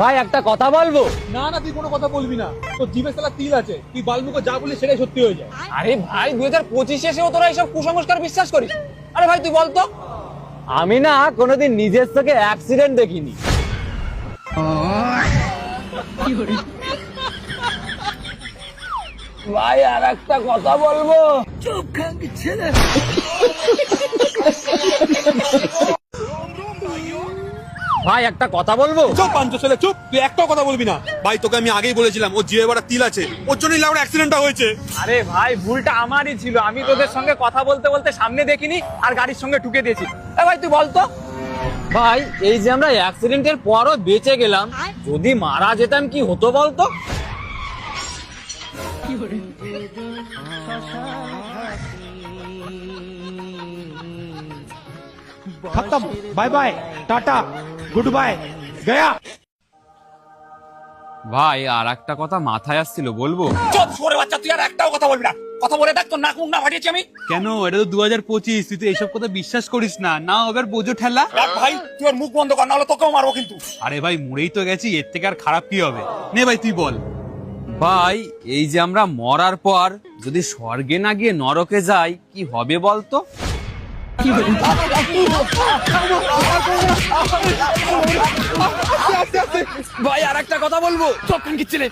ভাই একটা কথা বলবো। না না, তুই কোনো কথা বলবি না, তোর জিভে শালা তিল আছে, তুই বালমুখো যা বলিস সেটাই সত্যি হয়ে যায়। আরে ভাই 2025 এসেও তোরা এইসব কুসংস্কার বিশ্বাস করিস? আরে ভাই তুই বলতো। আমি না কোনোদিন নিজের চোখে অ্যাক্সিডেন্ট দেখিনি। ভাই আর একটা কথা বলবো। চুপ খাঙ্কি ছেলে। ভাই একটা কথা বলবো। চুপ পাঞ্চ ছেলে চুপ, তুই একটাও কথা বলবি না। ভাই তোকে আমি আগেই বলেছিলাম ওর জিভে বড় তিল আছে, ওর জন্যই লাউড়া অ্যাক্সিডেন্টটা হয়েছে। আরে ভাই ভুলটা আমারই ছিল, আমি তোদের সঙ্গে কথা বলতে বলতে সামনে দেখিনি আর গাড়ির সঙ্গে ঠুকে দিয়েছি। এ ভাই তুই বলতো। ভাই এই যে আমরা অ্যাক্সিডেন্টের পরও বেঁচে গেলাম, যদি মারা যেতাম কি হতো বলতো? খতম, bye bye, tata, good bye, Gaya. ভাই আর একটা কথা মাথায় আসছিল, বলবো? চুপ সরে বাচ্চা, তুই আর একটাও কথা বলবি না। কথা বলে দেখ তোর নাক মুখ না ফাটিয়েছি আমি। কেন? এটা তো 2025, তুই তো এইসব কথা বিশ্বাস করিস না। না এবার বোঝো ঠেলা। দেখ ভাই তুই ওর মুখ বন্ধ কর, না হলে তোকেও মারবো কিন্তু। আরে ভাই মরেই তো গেছি, এর থেকে আর খারাপ কি হবে? নে ভাই তুই বল। ভাই এই যে আমরা মরার পর যদি স্বর্গে না গিয়ে নরকে যাই কি হবে বলতো? ভাই আর একটা কথা বলবো। চোখ কান কিচ্ছিলে।